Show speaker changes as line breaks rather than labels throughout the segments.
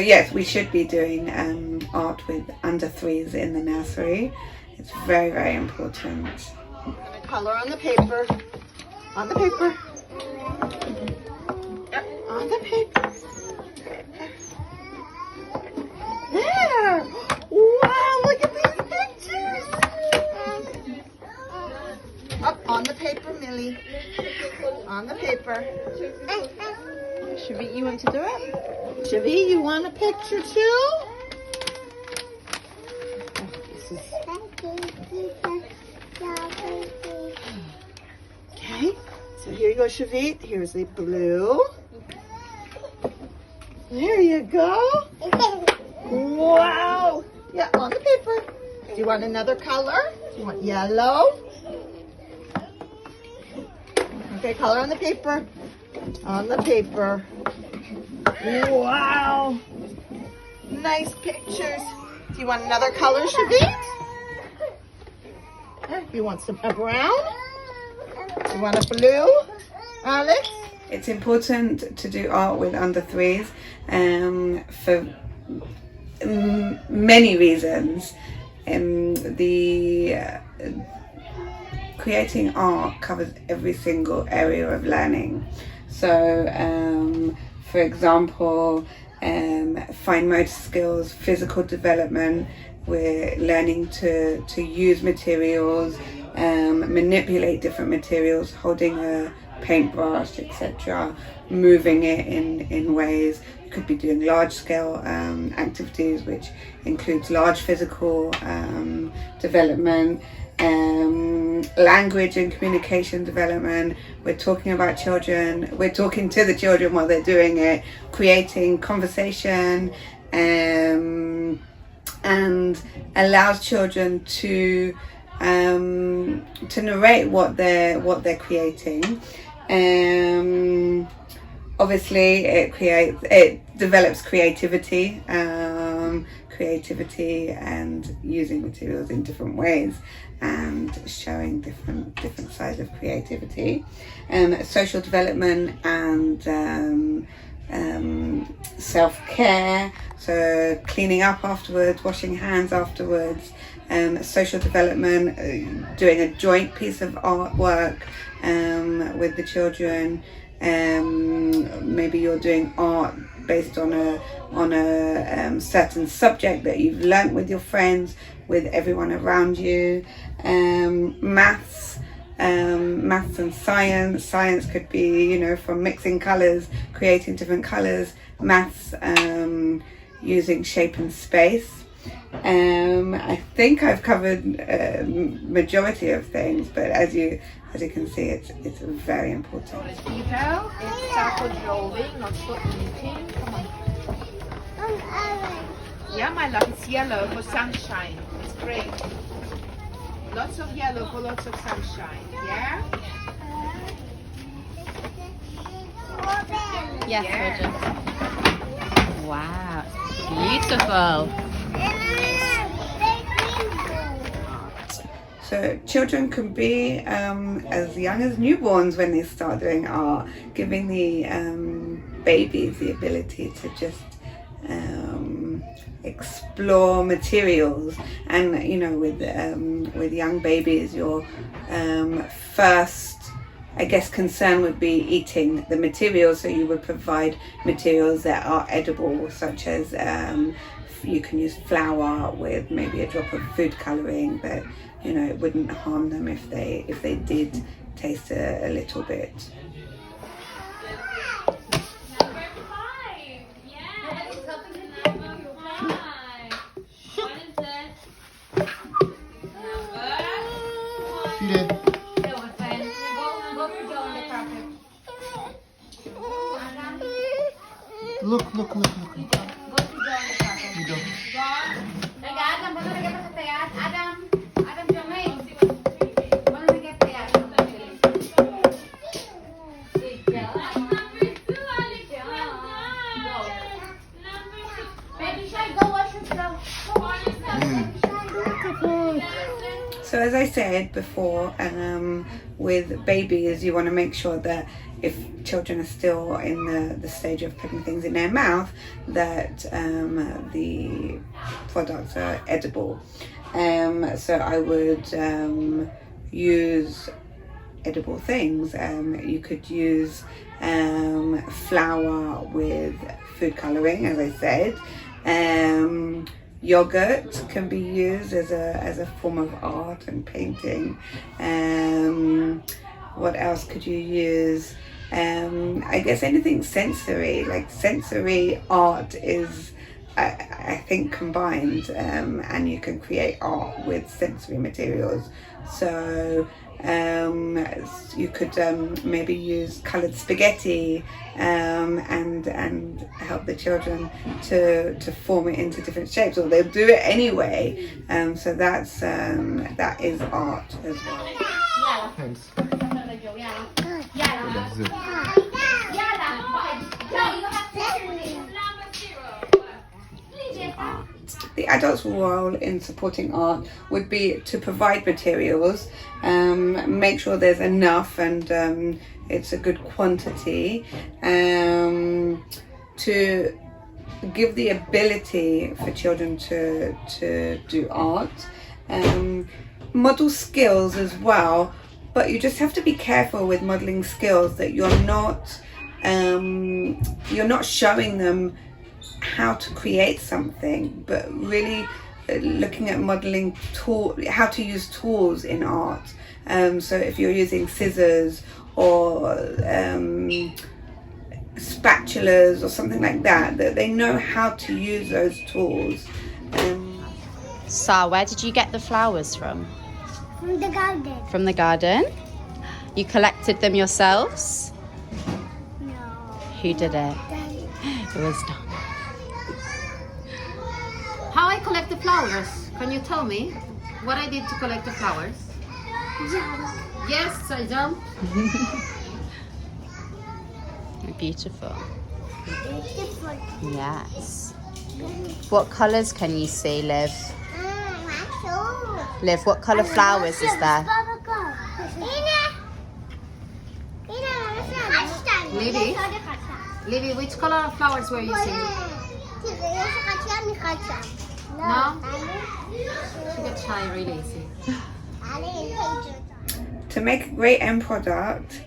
yes, we should be doing art with under 3s in the nursery. It's very, very important.
I'm gonna color on the paper. On the paper. On the paper. There! Wow, look at these pictures! Up on the paper, Millie. On the paper. Shavit, you want to do it? Shavit, you want a picture too? This is... Okay, so here you go, Shavit. Here's the blue. There you go. Wow. Yeah, on the paper. Do you want another color? Do you want yellow? Okay, color on the paper. On the paper. Wow. Nice pictures. Do you want another color, Shavit? You want some brown? You want a blue, Alex?
It's important to do art with under 3s for many reasons. Creating art covers every single area of learning. So, for example, fine motor skills, physical development, we're learning to use materials, manipulate different materials, holding a paintbrush, etc., moving it in ways. You could be doing large scale activities, which includes large physical development, language and communication development. We're talking about children, we're talking to the children while they're doing it, creating conversation, and allows children to narrate what they're creating. Obviously it develops creativity and using materials in different ways and showing different sides of creativity, social development and self-care, so cleaning up afterwards, washing hands afterwards, social development, doing a joint piece of artwork with the children. Maybe you're doing art based on a certain subject that you've learnt with your friends, with everyone around you. Maths and science. Science could be, from mixing colours, creating different colours. Maths, using shape and space. I think I've covered majority of things, but as you can see, it's very important.
Detail. It's circle drawing, not stop eating. Come on. Yeah, my love. It's yellow for sunshine. It's great. Lots of yellow for lots of sunshine. Yeah.
Yes,
Yeah.
gorgeous. Wow, beautiful.
So children can be as young as newborns when they start doing art, giving the babies the ability to just explore materials. And with young babies, your first, I guess, concern would be eating the materials. So you would provide materials that are edible, such as you can use flour with maybe a drop of food colouring, but it wouldn't harm them if they did taste a little bit.
Look.
So as I said before, with babies, you want to make sure that if children are still in the stage of putting things in their mouth, that the products are edible. So I would use edible things. You could use flour with food coloring, as I said. Yogurt can be used as a form of art and painting. What else could you use? I guess anything sensory, like sensory art is I think combined, and you can create art with sensory materials. So you could maybe use coloured spaghetti and help the children to form it into different shapes, or they'll do it anyway. So that is art as well.
Thanks.
The adult's role in supporting art would be to provide materials, make sure there's enough and it's a good quantity, to give the ability for children to do art, model skills as well. But you just have to be careful with modeling skills that you're not showing them how to create something, but really looking at modeling how to use tools in art. So if you're using scissors or spatulas or something like that they know how to use those tools.
Sa, where did you get the flowers from?
From the garden.
From the garden? You collected them yourselves?
No.
Who did it?
Daddy.
It was not.
How I collect the flowers? Can you tell me what I did to collect the flowers?
Jump.
Yes, I jumped.
Beautiful.
Beautiful.
Yes. What colours can you see, Liv?
That's
Liv, what colour flowers is there?
Lily? Lily, which color of flowers were you seeing? No? She gets shy really easy.
To make a great end product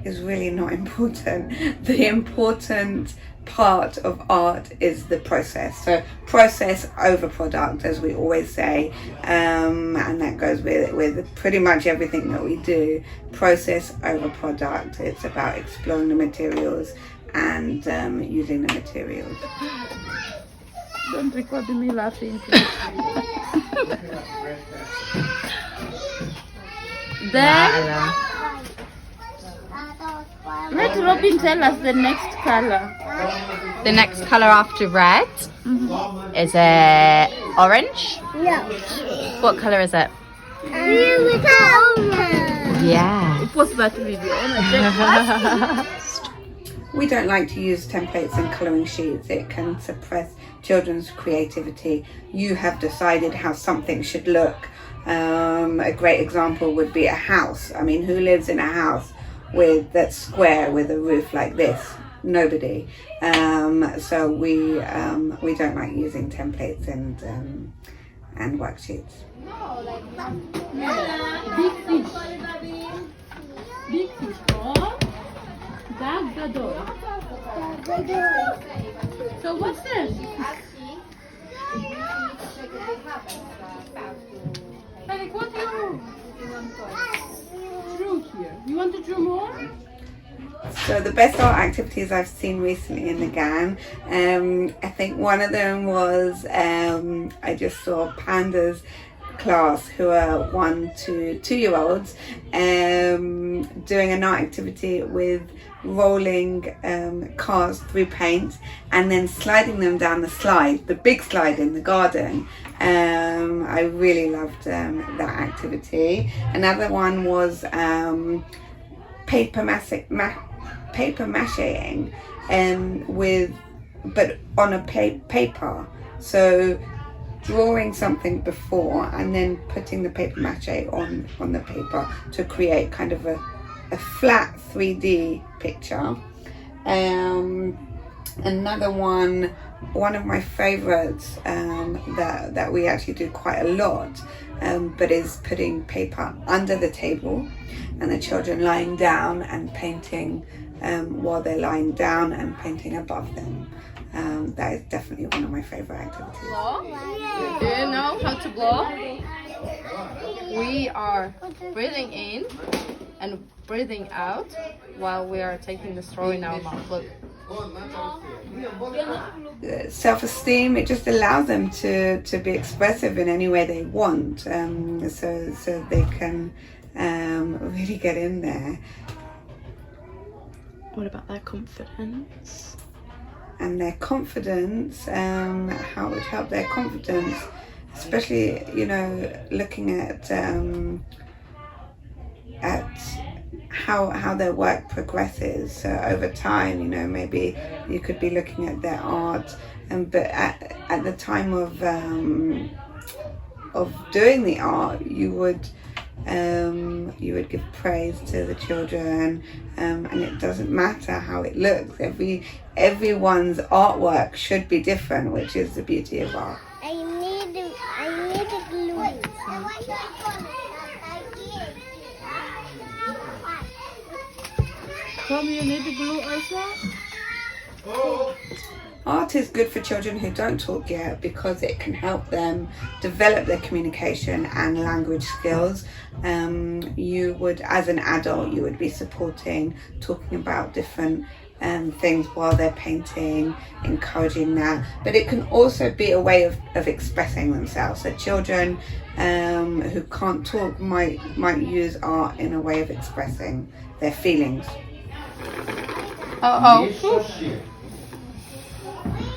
is really not important. The important part of art is the process. So process over product, as we always say, and that goes with pretty much everything that we do. Process over product. It's about exploring the materials and using the materials.
Don't record me laughing. Then let Robin tell us the next color.
The next colour after red is it orange?
No.
What colour is it? Yeah.
Post that video.
We don't like to use templates and colouring sheets. It can suppress children's creativity. You have decided how something should look. A great example would be a house. I mean, who lives in a house that's square with a roof like this? Nobody. So we don't like using templates and worksheets.
Big fish. Big fish. Oh, dog the door. So what's this? Eric, what do you drew here? You want to draw more?
So the best art activities I've seen recently in the GAN, I think one of them was I just saw Panda's class, who are 1 to 2-year-olds, doing an art activity with rolling cars through paint and then sliding them down the slide, the big slide in the garden. I really loved that activity. Another one was paper macheing but on a paper. So drawing something before and then putting the paper mache on the paper to create kind of a flat 3D picture. Another one of my favorites that we actually do quite a lot, but is putting paper under the table and the children lying down and painting while they're lying down and painting above them. That is definitely one of my favorite activities.
Blow? Do you know how to blow? We are breathing in and breathing out while we are taking the straw in our mouth. Look.
Self-esteem, it just allows them to be expressive in any way they want, so they can really get in there.
What about their confidence?
And their confidence, how it would help their confidence, especially, you know, looking at how their work progresses. So over time, you know, maybe you could be looking at their art, but at the time of doing the art, you would give praise to the children, and it doesn't matter how it looks. Everyone's artwork should be different, which is the beauty of art.
I need a glue.
Come, you need the glue also?
Art is good for children who don't talk yet because it can help them develop their communication and language skills. You would, as an adult, you would be supporting, talking about different things while they're painting, encouraging that. But it can also be a way of expressing themselves. So children who can't talk might use art in a way of expressing their feelings.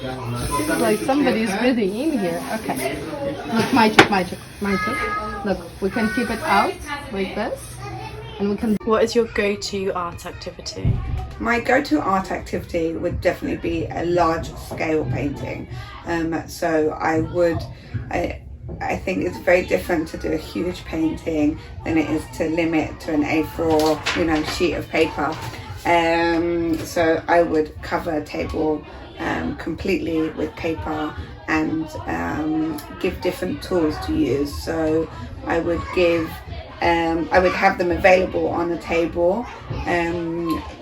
Seems like somebody's breathing in here. Okay. Look, my trick. Look, we can keep it out like this. And we can...
What is your go-to art activity?
My go-to art activity would definitely be a large-scale painting. So I think it's very different to do a huge painting than it is to limit to an A4, sheet of paper. So I would cover a table completely with paper and give different tools to use. So I would have them available on the table,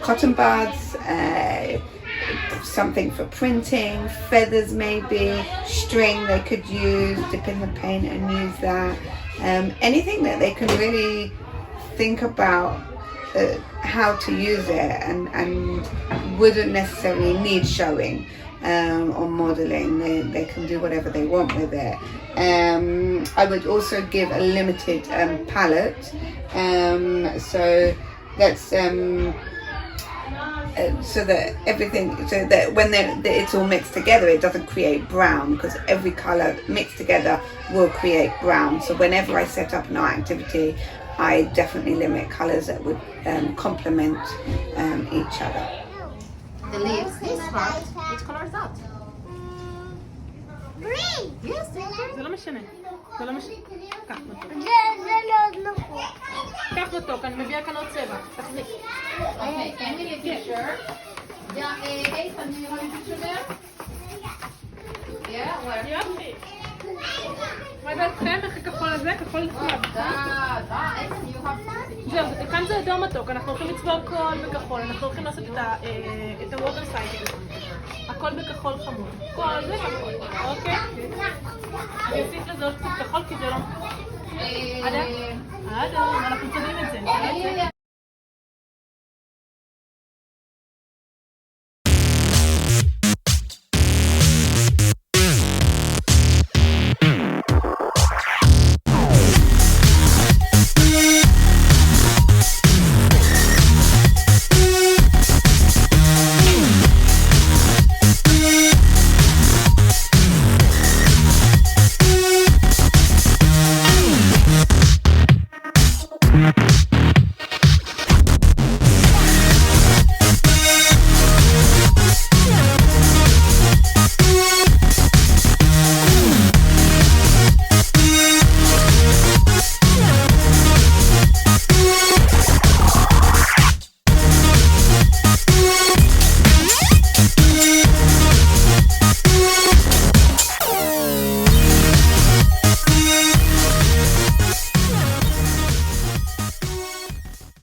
cotton buds, something for printing, feathers maybe, string they could use, dip in the paint and use that. Anything that they can really think about how to use it and wouldn't necessarily need showing or modelling. They can do whatever they want with it. I would also give a limited palette, so that's so that when it's all mixed together, it doesn't create brown, because every colour mixed together will create brown. So whenever I set up an art activity, I definitely limit colours that would complement each other.
The leaves, this part, which color is that?
Green.
Yes,
זה לא משנה. זה לא משנה. קח מתוק.
זה לא נכון.
קח מתוק, אני מביאה כאן עוד צבע. תחזיק.
Okay, can we get a picture? Yeah, Ethan, do you have a picture there? Yeah, where?
יופי. מה דעתכם? איך הכחול הזה? כחול לפני.
Ethan, you have
זהו, כאן זה אדום מתוק. אנחנו הולכים לצבוע הכל בכחול. אנחנו הולכים לעשות את הווטר סייקל. הכל בכחול חמוד. כל זה כחול. אוקיי? אני אוסיף לזה עוד קצת כחול כי זה לא... אדם, אנחנו צובעים את זה.